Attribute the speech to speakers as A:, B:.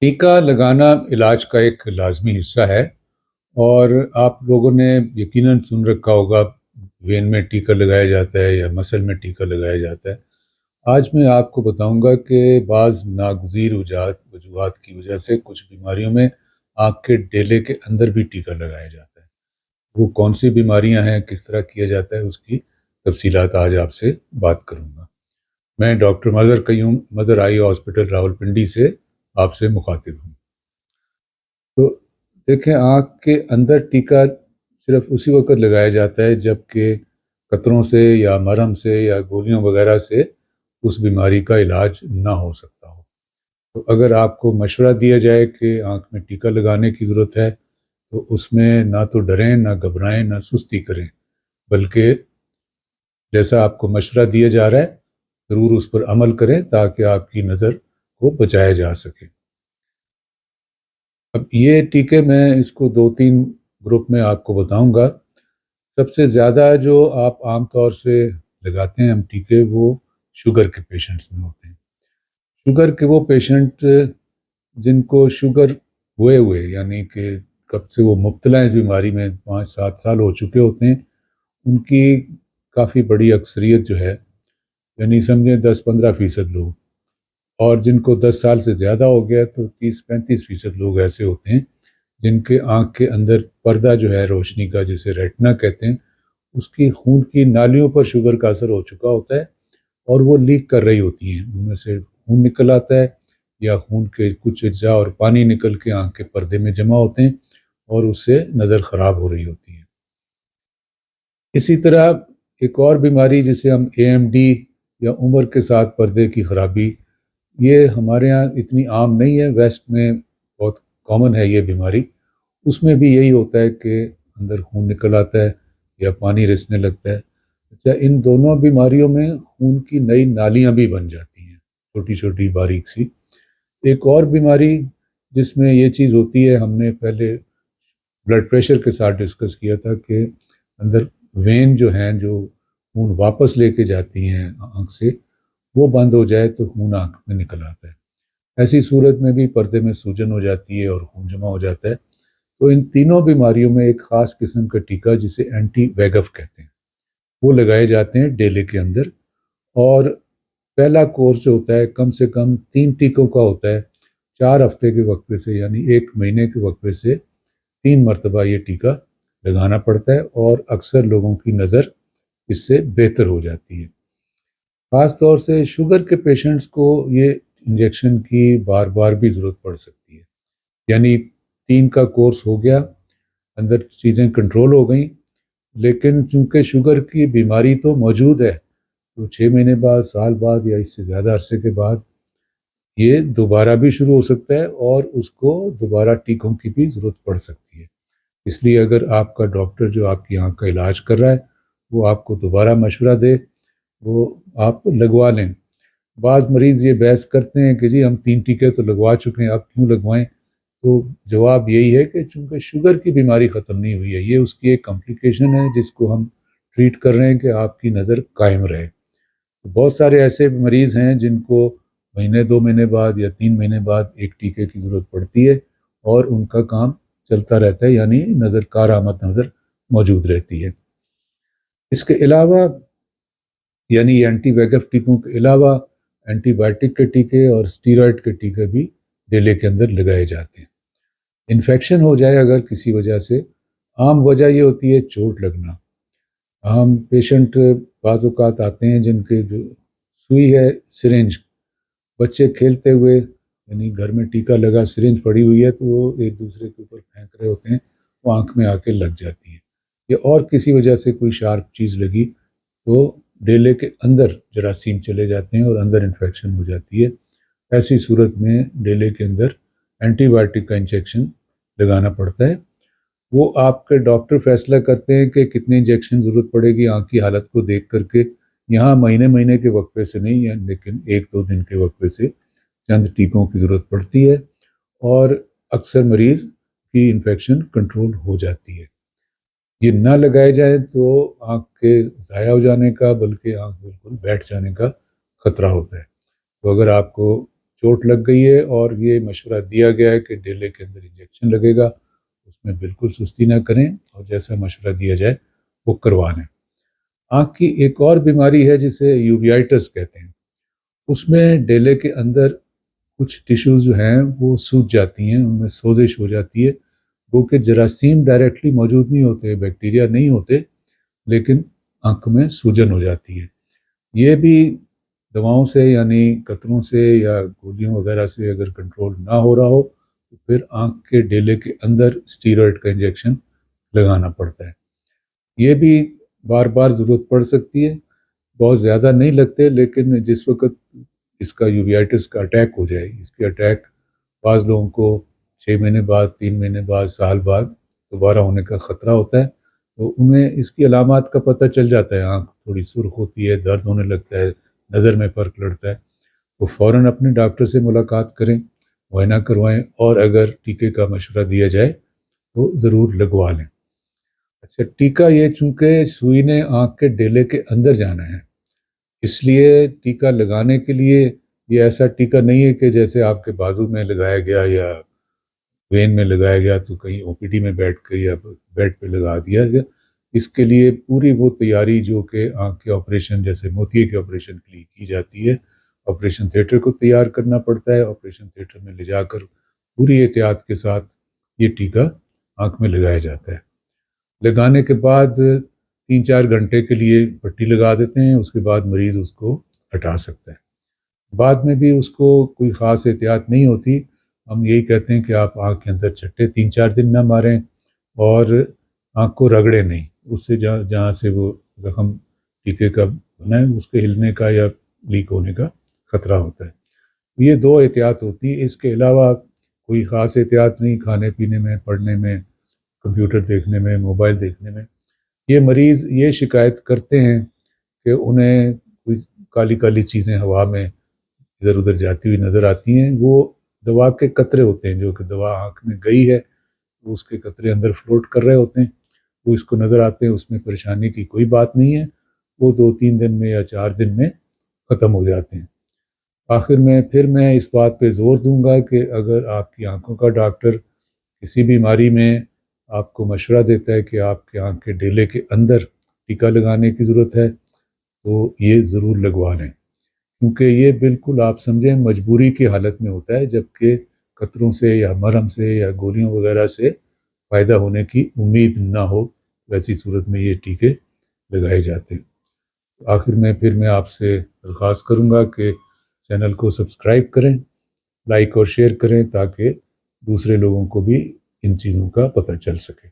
A: टीका लगाना इलाज का एक लाजमी हिस्सा है। और आप लोगों ने यकीनन सुन रखा होगा, वेन में टीका लगाया जाता है या मसल में टीका लगाया जाता है। आज मैं आपको बताऊंगा कि बाज़ नागज़ीर वजूहात की वजह से कुछ बीमारियों में आँख के डेले के अंदर भी टीका लगाया जाता है। वो कौन सी बीमारियां हैं, किस तरह किया जाता है, उसकी तफसीलात आज आपसे बात करूंगा। मैं doctor Mazhar Qayyum Mazhar eye hospital Rawalpindi से आपसे मुखातिब हूँ। तो देखें, आँख के अंदर टीका सिर्फ उसी वक्त लगाया जाता है जबकि कतरों से या मरहम से या गोलियों वगैरह से उस बीमारी का इलाज ना हो सकता हो। तो अगर आपको मशवरा दिया जाए कि आँख में टीका लगाने की ज़रूरत है, तो उसमें ना तो डरें, ना घबराएं, ना सुस्ती करें, बल्कि जैसा आपको मशवरा दिया जा रहा है ज़रूर उस पर अमल करें ताकि आपकी नज़र को बचाया जा सके। अब ये टीके मैं इसको दो तीन ग्रुप में आपको बताऊंगा। सबसे ज़्यादा जो आप आम तौर से लगाते हैं हम टीके, वो शुगर के पेशेंट्स में होते हैं। शुगर के वो पेशेंट जिनको शुगर हुए हुए यानी कि कब से वो मुब्तला हैं इस बीमारी में, 5-7 साल हो चुके होते हैं, उनकी काफ़ी बड़ी अक्सरियत जो है, यानी समझें 10-15% लोग, और जिनको 10 साल से ज़्यादा हो गया तो 30-35% लोग ऐसे होते हैं जिनके आँख के अंदर पर्दा जो है रोशनी का, जिसे रेटिना कहते हैं, उसकी खून की नालियों पर शुगर का असर हो चुका होता है और वो लीक कर रही होती हैं। उनमें से खून निकल आता है या खून के कुछ अज्जा और पानी निकल के आँख के पर्दे में जमा होते हैं और उससे नज़र ख़राब हो रही होती है। इसी तरह एक और बीमारी जिसे हम AMD या उम्र के साथ पर्दे की ख़राबी, ये हमारे यहाँ इतनी आम नहीं है, वेस्ट में बहुत कॉमन है ये बीमारी। उसमें भी यही होता है कि अंदर खून निकल आता है या पानी रिसने लगता है। अच्छा, इन दोनों बीमारियों में खून की नई नालियाँ भी बन जाती हैं, छोटी छोटी बारीक सी। एक और बीमारी जिसमें ये चीज़ होती है, हमने पहले ब्लड प्रेशर के साथ डिस्कस किया था कि अंदर वेन जो हैं, जो खून वापस लेके जाती हैं आँख से, वो बंद हो जाए तो खून आँख में निकल आता है। ऐसी सूरत में भी पर्दे में सूजन हो जाती है और खून जमा हो जाता है। तो इन तीनों बीमारियों में एक ख़ास किस्म का टीका जिसे एंटी वैगफ कहते हैं, वो लगाए जाते हैं डेले के अंदर। और पहला कोर्स जो होता है कम से कम 3 टीकों का होता है। 4 हफ्ते के वक्फे से यानी 1 महीने के वक्फे से 3 मरतबा ये टीका लगाना पड़ता है और अक्सर लोगों की नज़र इससे बेहतर हो जाती है। ख़ास तौर से शुगर के पेशेंट्स को ये इंजेक्शन की बार बार भी ज़रूरत पड़ सकती है। यानी 3 का कोर्स हो गया, अंदर चीज़ें कंट्रोल हो गई, लेकिन चूंकि शुगर की बीमारी तो मौजूद है, तो 6 महीने बाद, साल बाद या इससे ज़्यादा अरसे के बाद ये दोबारा भी शुरू हो सकता है और उसको दोबारा टीकों की भी ज़रूरत पड़ सकती है। इसलिए अगर आपका डॉक्टर जो आपकी आँख का इलाज कर रहा है वो आपको दोबारा मशवरा दे, वो आप लगवा लें। बाज़ मरीज़ ये बहस करते हैं कि जी हम 3 टीके तो लगवा चुके हैं, आप क्यों लगवाएं? तो जवाब यही है कि चूँकि शुगर की बीमारी ख़त्म नहीं हुई है, ये उसकी एक कॉम्प्लिकेशन है जिसको हम ट्रीट कर रहे हैं कि आपकी नज़र कायम रहे। तो बहुत सारे ऐसे मरीज़ हैं जिनको महीने 2 महीने बाद या 3 महीने बाद एक टीके की ज़रूरत पड़ती है और उनका काम चलता रहता है, यानी नज़र कारआमद नज़र मौजूद रहती है। इसके अलावा यानी एंटी वैगफ टीकों के अलावा एंटीबायोटिक के टीके और स्टीरॉयड के टीके भी डेले के अंदर लगाए जाते हैं। इन्फेक्शन हो जाए अगर किसी वजह से, आम वजह ये होती है चोट लगना। आम पेशेंट बाज़ औक़ात आते हैं जिनके जो सुई है सिरिंज, बच्चे खेलते हुए, यानी घर में टीका लगा सिरिंज पड़ी हुई है तो वो एक दूसरे के ऊपर फेंक रहे होते हैं, वो आँख में आके लग जाती है। या और किसी वजह से कोई शार्प चीज़ लगी तो डेले के अंदर जरासीम चले जाते हैं और अंदर इन्फेक्शन हो जाती है। ऐसी सूरत में डेले के अंदर एंटीबायोटिक का इंजेक्शन लगाना पड़ता है। वो आपके डॉक्टर फैसला करते हैं कि कितने इंजेक्शन ज़रूरत पड़ेगी आँख की हालत को देख करके। यहाँ महीने महीने के वक्फे से नहीं है, लेकिन 1-2 दिन के वक्फे से चंद टीकों की ज़रूरत पड़ती है और अक्सर मरीज़ की इन्फेक्शन कंट्रोल हो जाती है। ये ना लगाए जाए तो आँख के ज़ाया हो जाने का, बल्कि आँख बिल्कुल बैठ जाने का ख़तरा होता है। तो अगर आपको چوٹ لگ گئی ہے اور یہ مشورہ دیا گیا ہے کہ ڈیلے کے اندر انجیکشن لگے گا، اس میں بالکل سستی نہ کریں اور جیسا مشورہ دیا جائے وہ کروا لیں۔ آنکھ کی ایک اور بیماری ہے جسے یوویائٹس کہتے ہیں، اس میں ڈیلے کے اندر کچھ ٹیشوز جو ہیں وہ سوج جاتی ہیں، ان میں سوزش ہو جاتی ہے، وہ کہ جراثیم ڈائریکٹلی موجود نہیں ہوتے، بیکٹیریا نہیں ہوتے، لیکن آنکھ میں سوجن ہو جاتی ہے۔ یہ بھی دواؤں سے یعنی قطروں سے یا گولیوں وغیرہ سے اگر کنٹرول نہ ہو رہا ہو تو پھر آنکھ کے ڈیلے کے اندر اسٹیرائڈ کا انجیکشن لگانا پڑتا ہے۔ یہ بھی بار بار ضرورت پڑ سکتی ہے، بہت زیادہ نہیں لگتے، لیکن جس وقت اس کا یوویائٹس کا اٹیک ہو جائے، اس کے اٹیک بعض لوگوں کو 6 مہینے بعد، 3 مہینے بعد، سال بعد دوبارہ ہونے کا خطرہ ہوتا ہے، تو انہیں اس کی علامات کا پتہ چل جاتا ہے، آنکھ تھوڑی سرخ ہوتی ہے، درد ہونے لگتا ہے، نظر میں فرق لڑتا ہے، تو فوراً اپنے ڈاکٹر سے ملاقات کریں، معائنہ کروائیں اور اگر ٹیکے کا مشورہ دیا جائے تو ضرور لگوا لیں۔ اچھا، ٹیکہ یہ چونکہ سوئی نے آنکھ کے ڈیلے کے اندر جانا ہے، اس لیے ٹیکہ لگانے کے لیے یہ ایسا ٹیکہ نہیں ہے کہ جیسے آپ کے بازو میں لگایا گیا یا وین میں لگایا گیا تو کہیں او پی ڈی میں بیٹھ کے یا بیڈ پہ لگا دیا گیا۔ اس کے لیے پوری وہ تیاری جو کہ آنکھ کے آپریشن جیسے موتیے کے آپریشن کے لیے کی جاتی ہے، آپریشن تھیٹر کو تیار کرنا پڑتا ہے، آپریشن تھیٹر میں لے جا کر پوری احتیاط کے ساتھ یہ ٹیکہ آنکھ میں لگایا جاتا ہے۔ لگانے کے بعد 3-4 گھنٹے کے لیے پٹی لگا دیتے ہیں، اس کے بعد مریض اس کو ہٹا سکتا ہے۔ بعد میں بھی اس کو کوئی خاص احتیاط نہیں ہوتی، ہم یہی کہتے ہیں کہ آپ آنکھ کے اندر چٹے 3-4 دن نہ ماریں اور آنکھ کو رگڑیں نہیں، اس سے جہاں سے وہ زخم ٹیکے کا بنا ہے اس کے ہلنے کا یا لیک ہونے کا خطرہ ہوتا ہے۔ یہ 2 احتیاط ہوتی ہے، اس کے علاوہ کوئی خاص احتیاط نہیں، کھانے پینے میں، پڑھنے میں، کمپیوٹر دیکھنے میں، موبائل دیکھنے میں۔ یہ مریض یہ شکایت کرتے ہیں کہ انہیں کوئی کالی کالی چیزیں ہوا میں ادھر ادھر جاتی ہوئی نظر آتی ہیں، وہ دوا کے قطرے ہوتے ہیں، جو کہ دوا آنکھ میں گئی ہے وہ اس کے قطرے اندر فلوٹ کر رہے ہوتے ہیں، وہ اس کو نظر آتے ہیں، اس میں پریشانی کی کوئی بات نہیں ہے، وہ 2-3 دن میں یا 4 دن میں ختم ہو جاتے ہیں۔ آخر میں پھر میں اس بات پہ زور دوں گا کہ اگر آپ کی آنکھوں کا ڈاکٹر کسی بیماری میں آپ کو مشورہ دیتا ہے کہ آپ کے آنکھ کے ڈیلے کے اندر ٹیکہ لگانے کی ضرورت ہے تو یہ ضرور لگوا لیں، کیونکہ یہ بالکل آپ سمجھیں مجبوری کی حالت میں ہوتا ہے، جبکہ قطروں سے یا مرہم سے یا گولیوں وغیرہ سے فائدہ ہونے کی امید نہ ہو، ویسی صورت میں یہ ٹیکے لگائے جاتے ہیں۔ آخر میں پھر میں آپ سے درخواست کروں گا کہ چینل کو سبسکرائب کریں، لائک اور شیئر کریں تاکہ دوسرے لوگوں کو بھی ان چیزوں کا پتہ چل سکے۔